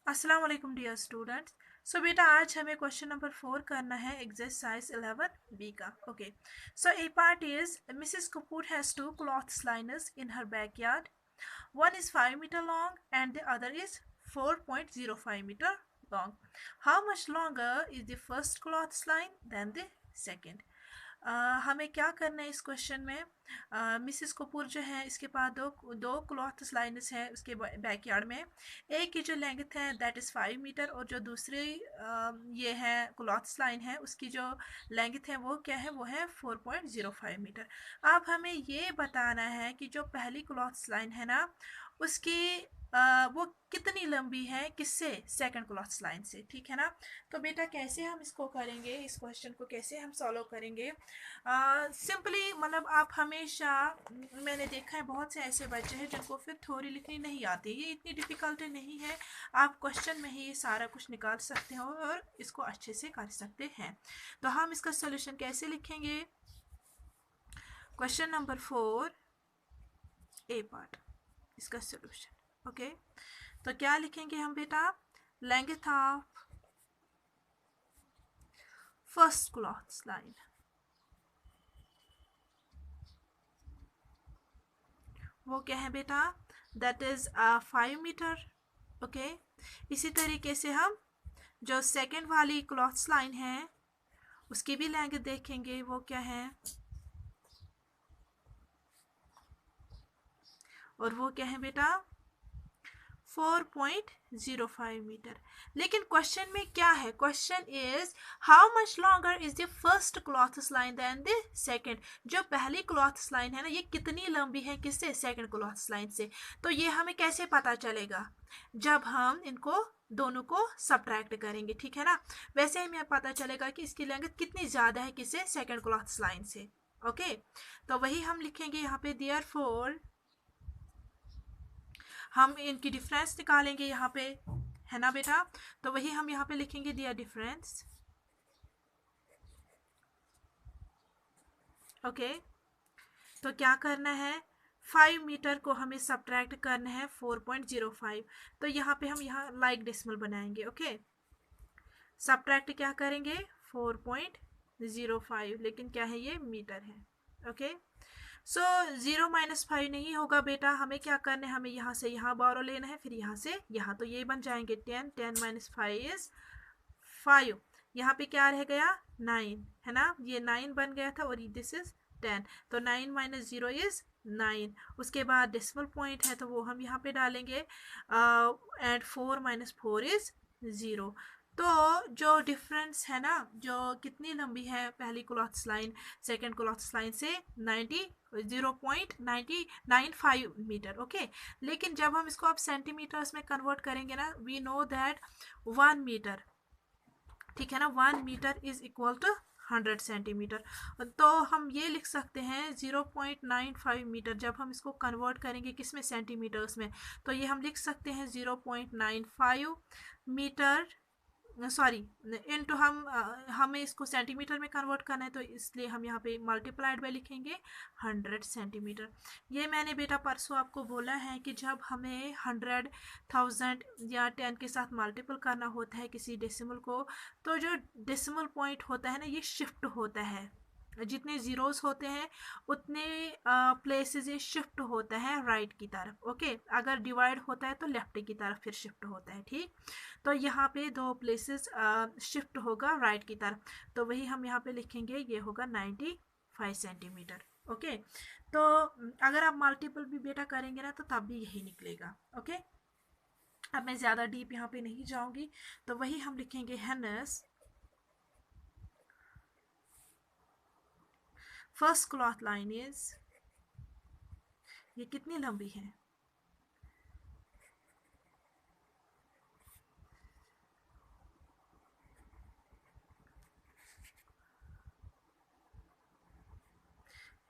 अस्सलाम वालेकुम dear students. सो बेटा आज हमें क्वेश्चन नंबर 4 करना है एक्सरसाइज 11 बी का। Okay, so A part is Mrs Kapoor has two clothes liners in her backyard. One is 5 meter long and the other is 4.05 meter long. How much longer is the first cloth line than the second? हमें क्या करना है इस question में। Mrs Kapoor जो है इसके पास दो दो क्लॉथ लाइन्स है उसके बैकयार्ड में। एक की जो लेंथ है दैट इज़ 5 मीटर और जो दूसरी ये है क्लॉथ लाइन है उसकी जो लेंथ है वो क्या है, वो है 4.05 मीटर। अब हमें ये बताना है कि जो पहली क्लॉथ लाइन है ना उसकी वो कितनी लंबी है किससे, सेकंड क्लॉथ लाइन से। ठीक है ना। तो बेटा कैसे हम इसको करेंगे, इस क्वेश्चन को कैसे हम सॉल्व करेंगे। सिंपली मतलब आप हमेशा, मैंने देखा है बहुत से ऐसे बच्चे हैं जिनको फिर थ्योरी लिखनी नहीं आती, ये इतनी डिफ़िकल्टी नहीं है। आप क्वेश्चन में ही ये सारा कुछ निकाल सकते हो और इसको अच्छे से कर सकते हैं। तो हम इसका सोल्यूशन कैसे लिखेंगे। क्वेश्चन नंबर 4 ए पार्ट, इसका सोल्यूशन। ओके, तो क्या लिखेंगे हम बेटा, length of first cloth line वो क्या है बेटा, दैट इज 5 मीटर। ओके, इसी तरीके से हम जो सेकंड वाली क्लॉथ लाइन है उसकी भी लेंथ देखेंगे, वो क्या है, और वो क्या है बेटा 4.05 मीटर। लेकिन क्वेश्चन में क्या है, question is how much longer is the first cloth line than the second. जो पहली क्लॉथ लाइन है ना ये कितनी लंबी है किससे, सेकंड क्लॉथ लाइन से। तो ये हमें कैसे पता चलेगा, जब हम इनको दोनों को सब्ट्रैक्ट करेंगे। ठीक है ना। वैसे ही हमें पता चलेगा कि इसकी लेंथ कितनी ज़्यादा है किससे, सेकंड क्लॉथ लाइन से। ओके, तो वही हम लिखेंगे यहाँ पे देयरफॉर, हम इनकी डिफरेंस निकालेंगे यहाँ पे, है ना बेटा। तो वही हम यहाँ पे लिखेंगे दिया डिफरेंस। ओके, तो क्या करना है, 5 मीटर को हमें सब्ट्रैक्ट करना है 4.05। तो यहाँ पे हम यहाँ लाइक डेसिमल बनाएंगे। ओके, सब्ट्रैक्ट क्या करेंगे 4.05, लेकिन क्या है ये मीटर है। ओके, सो 0 - 5 नहीं होगा बेटा, हमें क्या करना है, हमें यहाँ से यहाँ बारो लेना है फिर यहाँ से यहाँ, तो ये बन जाएंगे 10, 10 - 5 इज 5। यहाँ पे क्या रह गया 9, है ना, ये 9 बन गया था और दिस इज 10। तो 9 - 0 इज 9। उसके बाद डेसिमल पॉइंट है तो वो हम यहाँ पे डालेंगे एंड 4 - 4 इज 0। तो जो डिफरेंस है ना, जो कितनी लंबी है पहली cloth line second cloth line से, 0.9095 मीटर। ओके, लेकिन जब हम इसको अब सेंटीमीटर्स में कन्वर्ट करेंगे ना, वी नो दैट 1 मीटर, ठीक है ना, 1 metre is equal to 100 centimetre. तो हम ये लिख सकते हैं 0.95 मीटर, जब हम इसको कन्वर्ट करेंगे किस में, सेंटीमीटर्स में, तो ये हम लिख सकते हैं 0.95 मीटर, सॉरी इनटू हमें इसको सेंटीमीटर में कन्वर्ट करना है तो इसलिए हम यहाँ पे मल्टीप्लाइड बाय लिखेंगे 100 सेंटीमीटर। ये मैंने बेटा परसों आपको बोला है कि जब हमें 100, 1000 या 10 के साथ मल्टीपल करना होता है किसी डेसिमल को, तो जो डेसिमल पॉइंट होता है ना ये शिफ्ट होता है, जितने ज़ीरोज़ होते हैं उतने प्लेसेस ये शिफ्ट होता है राइट की तरफ। ओके, अगर डिवाइड होता है तो लेफ्ट की तरफ फिर शिफ्ट होता है। ठीक, तो यहाँ पे दो प्लेसेस शिफ्ट होगा राइट की तरफ, तो वही हम यहाँ पे लिखेंगे, ये होगा 95 सेंटीमीटर। ओके, तो अगर आप मल्टीपल भी बेटा करेंगे ना तो तब भी यही निकलेगा। ओके, अब मैं ज़्यादा डीप यहाँ पे नहीं जाऊँगी, तो वही हम लिखेंगे heinous first cloth line is, ये कितनी लंबी है,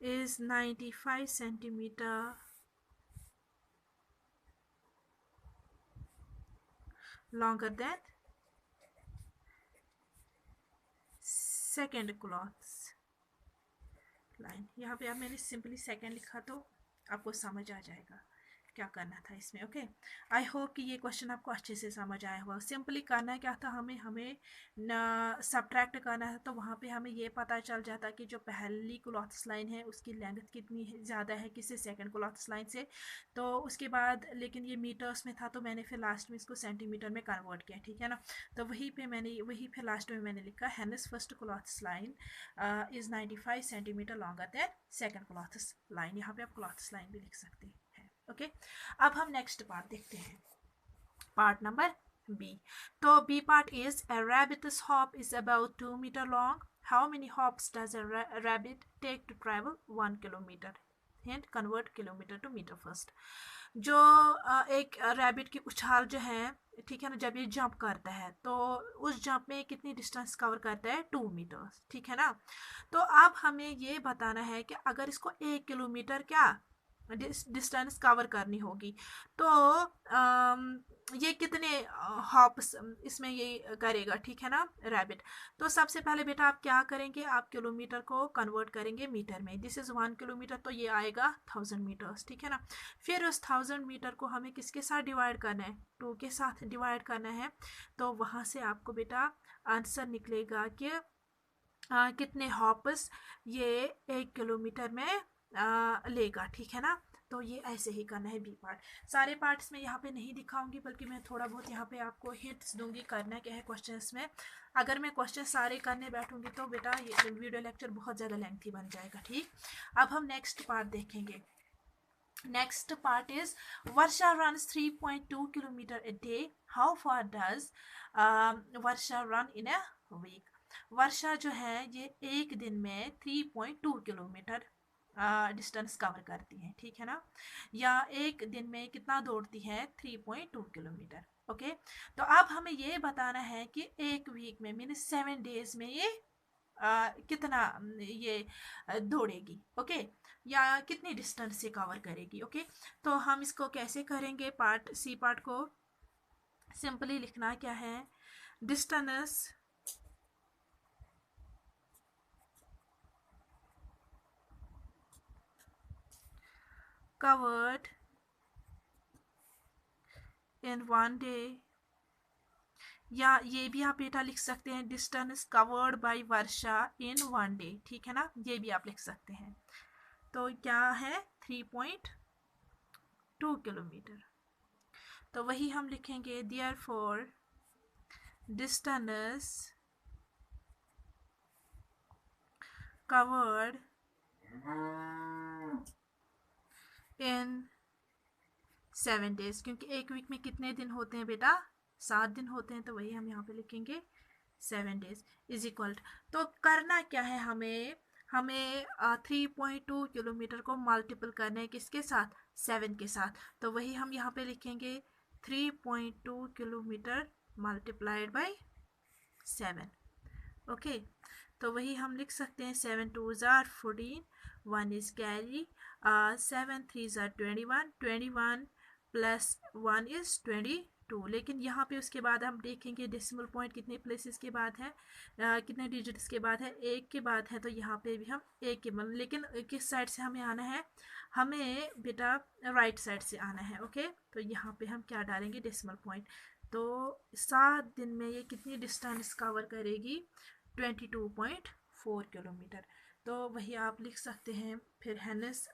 is 95 centimeter longer than second cloth line. यहाँ पे अब मैंने सिंपली सेकंड लिखा तो आपको समझ आ जाएगा क्या करना था इसमें। ओके, आई होप कि ये क्वेश्चन आपको अच्छे से समझ आया होगा। सिंपली करना क्या था, हमें सब्ट्रैक्ट करना है, तो वहाँ पे हमें ये पता चल जाता कि जो पहली क्लॉथ्स लाइन है उसकी लेंथ कितनी ज़्यादा है किससे, सेकंड क्लॉथ्स लाइन से। तो उसके बाद लेकिन ये मीटर्स में था, तो मैंने फिर लास्ट में इसको सेंटीमीटर में कन्वर्ट किया, ठीक है ना। तो वही फिर लास्ट में मैंने लिखा hence first clothes line is 95 centimetre longer than second clothes line. यहाँ पे आप क्लॉथ्स लाइन भी लिख सकते हैं। ओके, अब हम नेक्स्ट पार्ट देखते हैं, पार्ट नंबर बी। तो B part is a rabbit's hop is about 2 meter long. How many hops does a rabbit take to travel 1 kilometer? Hint, convert kilometer to meter first. जो एक rabbit की उछाल जो है, ठीक है ना, जब ये जंप करता है तो उस जंप में कितनी डिस्टेंस कवर करता है, 2 मीटर्स, ठीक है ना। तो अब हमें ये बताना है कि अगर इसको 1 किलोमीटर क्या डिस्टेंस कवर करनी होगी, तो ये कितने हॉप्स इसमें ये करेगा, ठीक है ना, रैबिट। तो सबसे पहले बेटा आप क्या करेंगे, आप किलोमीटर को कन्वर्ट करेंगे मीटर में। दिस इज़ 1 किलोमीटर, तो ये आएगा 1000 मीटर्स, ठीक है ना। फिर उस 1000 मीटर को हमें किसके साथ डिवाइड करना है, 2 के साथ डिवाइड करना है। तो वहाँ से आपको बेटा आंसर निकलेगा कि कितने हॉप्स ये 1 किलोमीटर में लेगा, ठीक है ना। तो ये ऐसे ही करना है बी पार्ट। सारे पार्ट्स में यहाँ पे नहीं दिखाऊंगी, बल्कि मैं थोड़ा बहुत यहाँ पे आपको हिंट्स दूंगी करना क्या है क्वेश्चंस में। अगर मैं क्वेश्चन सारे करने बैठूंगी तो बेटा ये वीडियो लेक्चर बहुत ज़्यादा लेंथी बन जाएगा, ठीक। अब हम नेक्स्ट पार्ट देखेंगे। Next part is Varsha runs 3.2 kilometer a day. How far does Varsha run in a week? वर्षा जो है ये एक दिन में 3.2 किलोमीटर डिस्टेंस कवर करती है, ठीक है ना, या एक दिन में कितना दौड़ती है, 3.2 किलोमीटर। ओके, तो अब हमें ये बताना है कि एक वीक में मीन 7 डेज में ये कितना ये दौड़ेगी, ओके, या कितनी डिस्टेंस से कवर करेगी। ओके, तो हम इसको कैसे करेंगे, पार्ट सी पार्ट को सिंपली लिखना क्या है, डिस्टेंस covered in 1 day, या ये भी आप बेटा लिख सकते हैं distance covered by Varsha in 1 day, ठीक है ना, ये भी आप लिख सकते हैं। तो क्या है, 3.2 किलोमीटर। तो वही हम लिखेंगे, therefore distance covered in 7 days, क्योंकि एक वीक में कितने दिन होते हैं बेटा, 7 दिन होते हैं, तो वही हम यहाँ पे लिखेंगे 7 डेज इज इक्वल। तो करना क्या है, हमें 3.2 किलोमीटर को मल्टीपल करना है किसके साथ, 7 के साथ। तो वही हम यहाँ पे लिखेंगे 3.2 किलोमीटर मल्टीप्लाइड बाय 7। ओके, तो वही हम लिख सकते हैं 7 2s are 14, 1 is carry, 7 3s are 21, 21 plus 1 is 22। लेकिन यहाँ पे उसके बाद हम देखेंगे डेसिमल पॉइंट कितने प्लेसेस के बाद है, कितने डिजिट्स के बाद है, एक के बाद है। तो यहाँ पे भी हम एक के बाद, लेकिन किस साइड से हमें आना है, हमें बेटा राइट साइड से आना है। ओके, तो यहाँ पे हम क्या डालेंगे, डेसिमल पॉइंट। तो 7 दिन में ये कितनी डिस्टेंस कवर करेगी, 22.4 किलोमीटर। तो वही आप लिख सकते हैं। फिर hence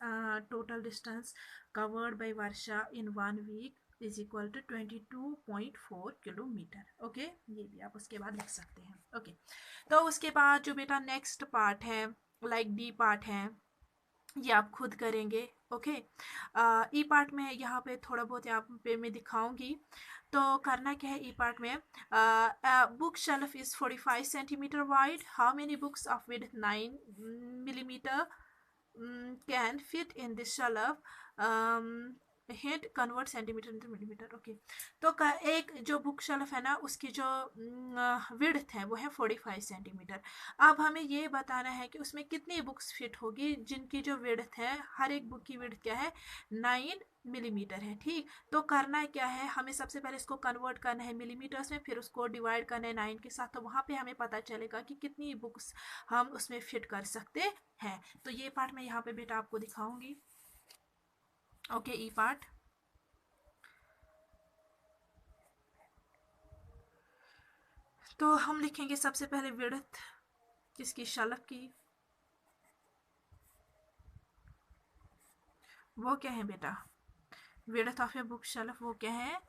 total distance covered by Varsha in 1 week is equal to 22.4 kilometre. Okay, ये भी आप उसके बाद लिख सकते हैं। ओके, तो उसके बाद जो बेटा नेक्स्ट पार्ट है, लाइक डी पार्ट है, ये आप खुद करेंगे। ओके, ई पार्ट में यहाँ पे थोड़ा बहुत यहाँ पे मैं दिखाऊंगी। तो करना क्या है ई पार्ट में, bookshelf is 45 centimetre wide, how many books of width 9 millimeter can fit in this shelf, hint convert centimetre into millimetre. Okay, तो एक जो बुक शेल्फ है ना, उसकी जो विड्थ है वो है 45 सेंटीमीटर। अब हमें ये बताना है कि उसमें कितनी बुक्स फिट होगी, जिनकी जो विड्थ है, हर एक बुक की विड्थ क्या है, 9 मिलीमीटर है, ठीक। तो करना क्या है, हमें सबसे पहले इसको कन्वर्ट करना है मिलीमीटर्स में, फिर उसको डिवाइड करना है 9 के साथ। तो वहाँ पे हमें पता चलेगा कि कितनी बुक्स हम उसमें फिट कर सकते हैं। तो ये पार्ट मैं यहाँ पे बेटा आपको दिखाऊंगी। ओके, ई पार्ट तो हम लिखेंगे सबसे पहले विड्थ किसकी, शेल्फ की। वो क्या है बेटा, width of a book shelf वो क्या है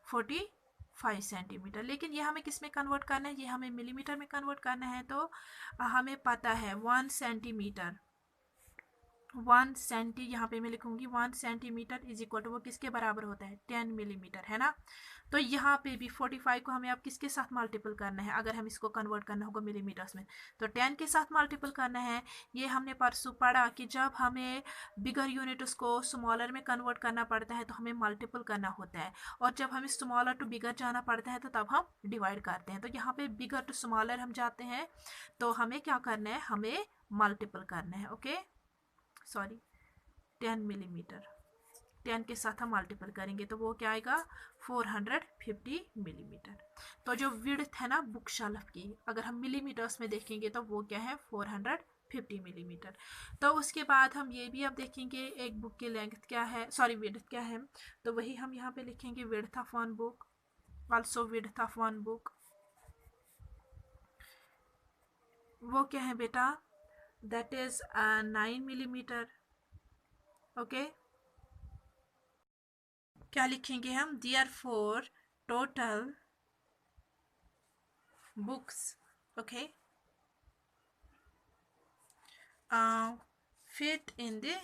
45 सेंटीमीटर। लेकिन ये हमें किस में कन्वर्ट करना है, ये हमें मिलीमीटर में कन्वर्ट करना है। तो हमें पता है 1 सेंटीमीटर, 1 सेंटी, यहाँ पे मैं लिखूंगी 1 सेंटीमीटर इज इक्वल टू वो किसके बराबर होता है 10 मिलीमीटर, है ना। तो यहाँ पे भी 45 को हमें अब किसके साथ मल्टीपल करना है, अगर हम इसको कन्वर्ट करना होगा मिलीमीटर्स में तो 10 के साथ मल्टीपल करना है। ये हमने परसों पढ़ा कि जब हमें बिगर यूनिट उसको स्मॉलर में कन्वर्ट करना पड़ता है तो हमें मल्टीपल करना होता है, और जब हमें स्मॉलर टू बिगर जाना पड़ता है तो तब हम डिवाइड करते हैं। तो यहाँ पे बिगर टू स्मॉलर हम जाते हैं तो हमें क्या करना है, हमें मल्टीपल करना है। ओके सॉरी 10 मिलीमीटर, 10 के साथ हम मल्टीपल करेंगे तो वो क्या आएगा 450 मिलीमीटर। तो जो विड्थ है ना बुक शेल्फ की, अगर हम मिलीमीटर्स में देखेंगे तो वो क्या है 450 मिलीमीटर। तो उसके बाद हम ये भी अब देखेंगे एक बुक की लेंथ क्या है, सॉरी विड्थ क्या है। तो वही हम यहाँ पे लिखेंगे width of one book, also width of one book वो क्या है बेटा, दैट इज 9 मिलीमीटर। ओके क्या लिखेंगे हम, therefore total books okay fit in the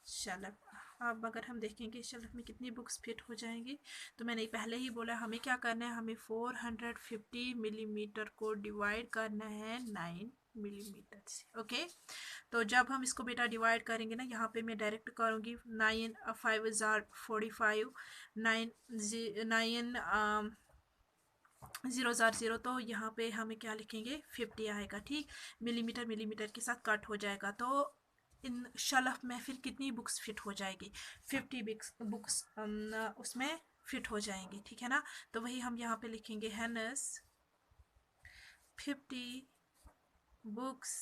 shelf. अब अगर हम देखेंगे शेल्फ में कितनी बुक्स फिट हो जाएंगी, तो मैंने पहले ही बोला हमें क्या करना है, हमें 450 मिलीमीटर को डिवाइड करना है 9 मिलीमीटर से। ओके तो जब हम इसको बेटा डिवाइड करेंगे ना, यहाँ पे मैं डायरेक्ट करूँगी 9 5 45, 9 0 तो यहाँ पे हमें क्या लिखेंगे 50 आएगा। ठीक, मिलीमीटर मिलीमीटर के साथ कट हो जाएगा। तो इन शेल्फ में फिर कितनी बुक्स फिट हो जाएगी, 50 बुक्स उसमें फिट हो जाएंगी। ठीक है ना, तो वही हम यहाँ पे लिखेंगे हैनस 50 बुक्स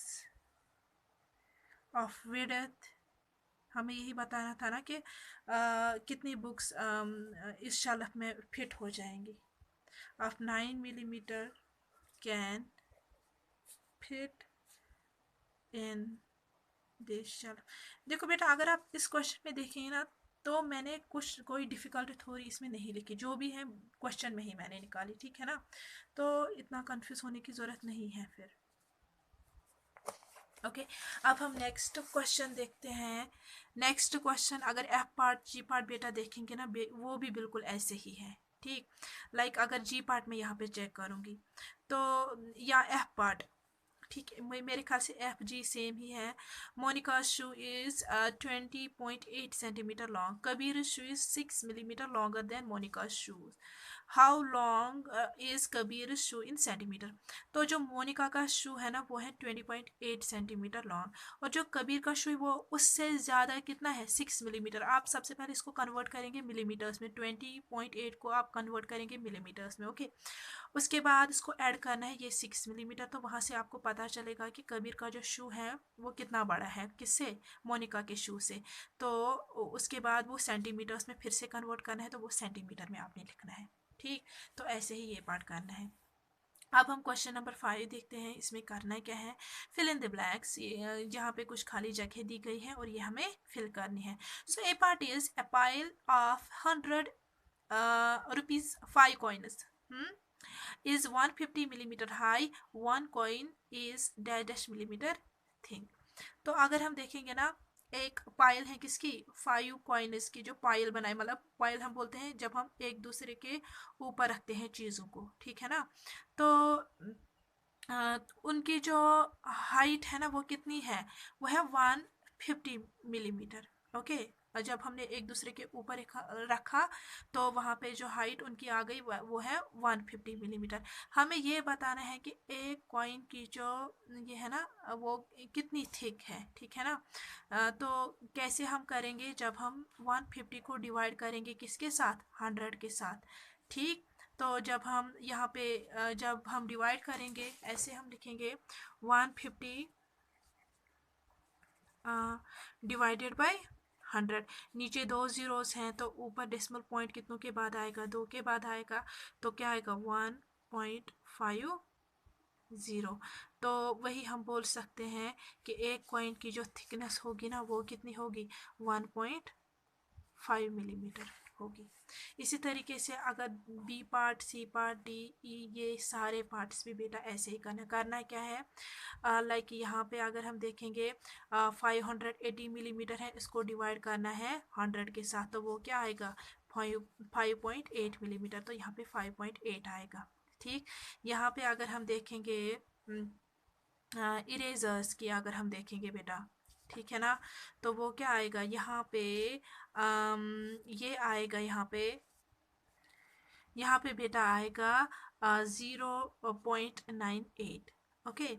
ऑफ विड्थ। हमें यही बताना था ना कि कितनी बुक्स इस शेल्फ में फिट हो जाएंगी। Of 9 millimetre can fit in this shelf. देखो बेटा अगर आप इस क्वेश्चन में देखेंगे ना, तो मैंने कुछ कोई डिफ़िकल्ट थ्योरी इसमें नहीं लिखी, जो भी है क्वेश्चन में ही मैंने निकाली। ठीक है ना, तो इतना कंफ्यूज होने की ज़रूरत नहीं है फिर। ओके अब हम नेक्स्ट क्वेश्चन देखते हैं। नेक्स्ट क्वेश्चन अगर एफ पार्ट जी पार्ट बेटा देखेंगे ना, वो भी बिल्कुल ऐसे ही है। ठीक, लाइक अगर जी पार्ट में यहाँ पे चेक करूँगी तो, या एफ पार्ट, ठीक है मेरे ख्याल से एफ जी सेम ही है। Monika shoe is 20.8 centimetre long, Kabir shoe is 6 millimetre longer than Monika shoes. How long is Kabir shoe in centimetre. तो जो मोनिका का शू है ना वो है 20.8 सेंटीमीटर लॉन्ग, और जो कबीर का शू है वो उससे ज़्यादा कितना है 6 मिलीमीटर। आप सबसे पहले इसको कन्वर्ट करेंगे मिलीमीटर्स में, 20.8 को आप कन्वर्ट करेंगे मिलीमीटर्स में। ओके उसके बाद इसको ऐड करना है ये 6 मिलीमीटर, तो वहाँ से आपको पता चलेगा कि कबीर का जो शू है वो कितना बड़ा है, किससे, मोनिका के शू से। तो उसके बाद वो सेंटीमीटर्स में फिर से कन्वर्ट करना है, तो वो सेंटीमीटर में आपने लिखना है। ठीक, तो ऐसे ही ये पार्ट करना है। अब हम क्वेश्चन नंबर 5 देखते हैं, इसमें करना क्या है, फिल इन द ब्लैंक्स। यहाँ पे कुछ खाली जगह दी गई है और ये हमें फिल करनी है। So A part is a pile of 100 rupees 5 coins is 150 millimeter high, one coin is dash millimeter think. तो अगर हम देखेंगे ना, एक पायल है किसकी, 5 कॉइन्स की, जो पायल बनाए, मतलब पायल हम बोलते हैं जब हम एक दूसरे के ऊपर रखते हैं चीज़ों को। ठीक है ना, तो उनकी जो हाइट है ना वो कितनी है, वो है 150 मिलीमीटर। ओके और जब हमने एक दूसरे के ऊपर रखा तो वहाँ पे जो हाइट उनकी आ गई वो है 150 मिलीमीटर। हमें ये बताना है कि एक कॉइन की जो ये है ना वो कितनी थिक है। ठीक है ना, तो कैसे हम करेंगे, जब हम 150 को डिवाइड करेंगे किसके साथ, 100 के साथ। ठीक, तो जब हम यहाँ पे जब हम डिवाइड करेंगे ऐसे हम लिखेंगे 150 डिवाइडेड बाय 100। नीचे 2 जीरोस हैं तो ऊपर डेसिमल पॉइंट कितनों के बाद आएगा, 2 के बाद आएगा। तो क्या आएगा 1.5 ज़ीरो। तो वही हम बोल सकते हैं कि एक कॉइन की जो थिकनेस होगी ना वो कितनी होगी, 1.5 मिलीमीटर होगी। इसी तरीके से अगर B part, C part, D, E, ये सारे पार्ट्स भी बेटा ऐसे ही करना क्या है, लाइक यहाँ पे अगर हम देखेंगे 580 मिलीमीटर है, इसको डिवाइड करना है 100 के साथ, तो वो क्या आएगा 5.8 मिलीमीटर, तो यहाँ पे 5.8 आएगा। ठीक, यहाँ पे अगर हम देखेंगे इरेजर्स की अगर हम देखेंगे बेटा, ठीक है ना, तो वो क्या आएगा यहाँ पे, ये आएगा यहाँ पे बेटा आएगा 0.98। ओके,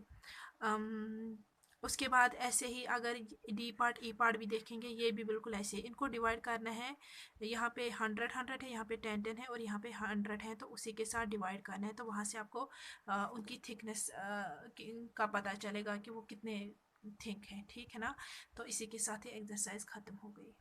उसके बाद ऐसे ही अगर डी पार्ट, ई पार्ट भी देखेंगे, ये भी बिल्कुल ऐसे इनको डिवाइड करना है। यहाँ पे 100 है, यहाँ पे 10 है और यहाँ पे 100 है, तो उसी के साथ डिवाइड करना है, तो वहाँ से आपको उनकी थिकनेस का पता चलेगा कि वो कितने थिक है। ठीक है ना, तो इसी के साथ ही एक्सरसाइज ख़त्म हो गई।